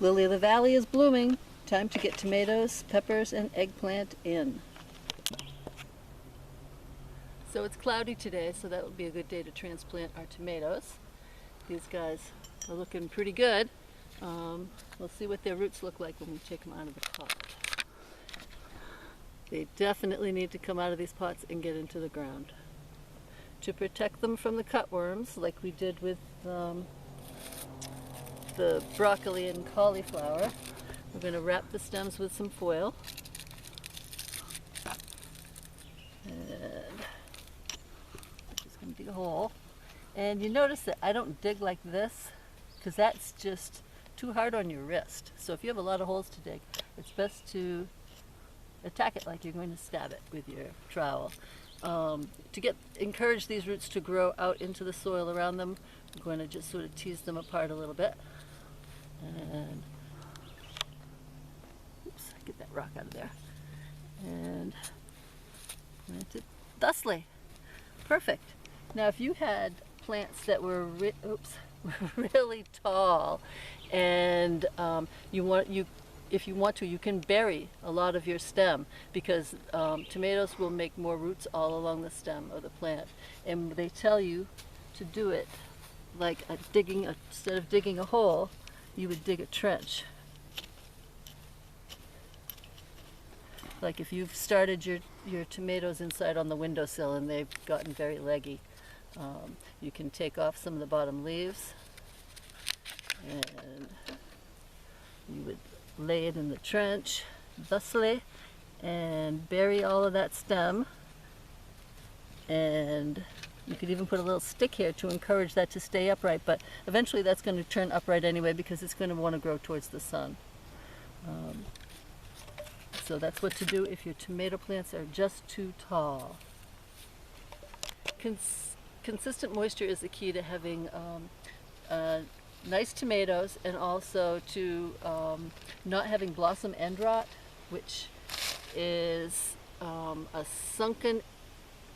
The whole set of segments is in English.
Lily of the Valley is blooming. Time to get tomatoes, peppers, and eggplant in. So it's cloudy today, so that would be a good day to transplant our tomatoes. These guys are looking pretty good. We'll see what their roots look like when we take them out of the pot. They definitely need to come out of these pots and get into the ground. To protect them from the cutworms, like we did with the broccoli and cauliflower, we're going to wrap the stems with some foil. And just going to dig a hole. And you notice that I don't dig like this because that's just too hard on your wrist. So if you have a lot of holes to dig, it's best to attack it like you're going to stab it with your trowel. To encourage these roots to grow out into the soil around them, I'm going to just sort of tease them apart a little bit. And oops, get that rock out of there. And plant it thusly. Perfect. Now if you had plants that were really tall and if you want to, you can bury a lot of your stem because tomatoes will make more roots all along the stem of the plant. And they tell you to do it like instead of digging a hole, you would dig a trench. Like if you've started your tomatoes inside on the windowsill and they've gotten very leggy, you can take off some of the bottom leaves and you would lay it in the trench thusly and bury all of that stem, and you could even put a little stick here to encourage that to stay upright, but eventually that's going to turn upright anyway because it's going to want to grow towards the sun. So that's what to do if your tomato plants are just too tall. Consistent moisture is the key to having nice tomatoes, and also to not having blossom end rot, which is a sunken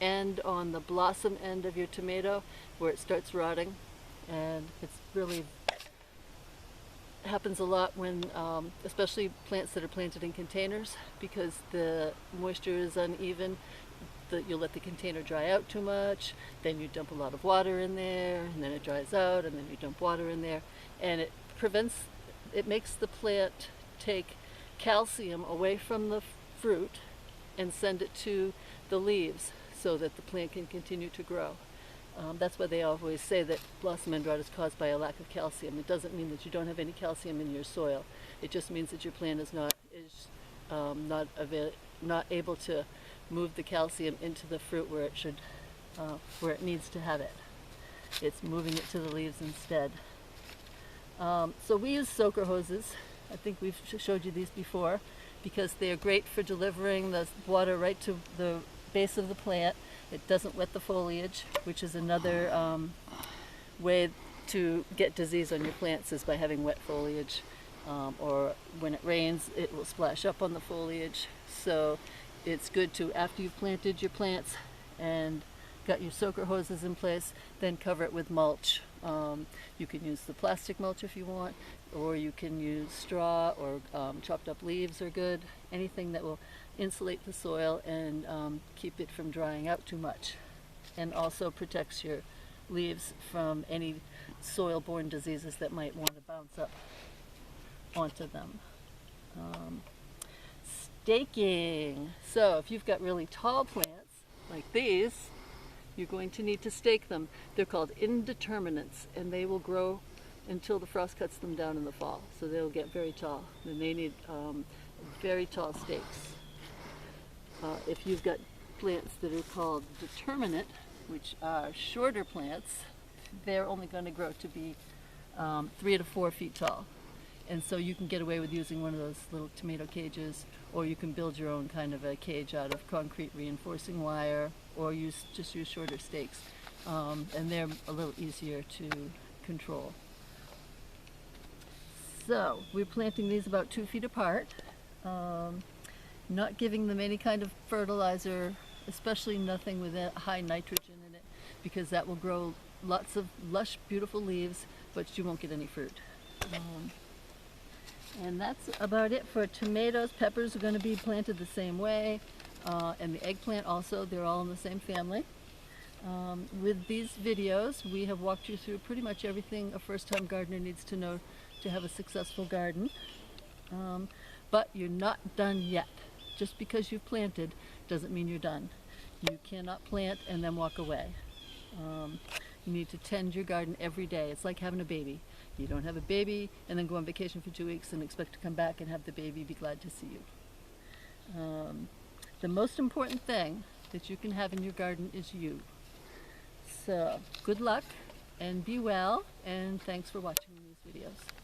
end on the blossom end of your tomato where it starts rotting. And it's really happens a lot when, especially plants that are planted in containers, because the moisture is uneven. You'll let the container dry out too much, then you dump a lot of water in there, and then it dries out, and then you dump water in there, and it makes the plant take calcium away from the fruit and send it to the leaves so that the plant can continue to grow. That's why they always say that blossom end rot is caused by a lack of calcium. It doesn't mean that you don't have any calcium in your soil. It just means that your plant is not able to move the calcium into the fruit where it needs to have it. It's moving it to the leaves instead. So we use soaker hoses. I think we've showed you these before because they are great for delivering the water right to the base of the plant. It doesn't wet the foliage, which is another way to get disease on your plants, is by having wet foliage. Or when it rains, it will splash up on the foliage. So it's good to, after you've planted your plants and got your soaker hoses in place, then cover it with mulch. You can use the plastic mulch if you want, or you can use straw, or chopped up leaves are good. Anything that will insulate the soil and keep it from drying out too much, and also protects your leaves from any soil-borne diseases that might want to bounce up onto them. Staking. So if you've got really tall plants like these, you're going to need to stake them. They're called indeterminates, and they will grow until the frost cuts them down in the fall. So they'll get very tall, and they need very tall stakes. If you've got plants that are called determinate, which are shorter plants, they're only going to grow to be 3 to 4 feet tall. And so you can get away with using one of those little tomato cages, or you can build your own kind of a cage out of concrete reinforcing wire, or just use shorter stakes. And they're a little easier to control. So we're planting these about 2 feet apart, not giving them any kind of fertilizer, especially nothing with high nitrogen in it, because that will grow lots of lush, beautiful leaves, but you won't get any fruit. And that's about it for tomatoes. Peppers are going to be planted the same way, and the eggplant also. They're all in the same family. With these videos, we have walked you through pretty much everything a first-time gardener needs to know to have a successful garden. But you're not done yet. Just because you've planted doesn't mean you're done. You cannot plant and then walk away. You need to tend your garden every day. It's like having a baby. You don't have a baby and then go on vacation for 2 weeks and expect to come back and have the baby be glad to see you. The most important thing that you can have in your garden is you. So good luck and be well, and thanks for watching these videos.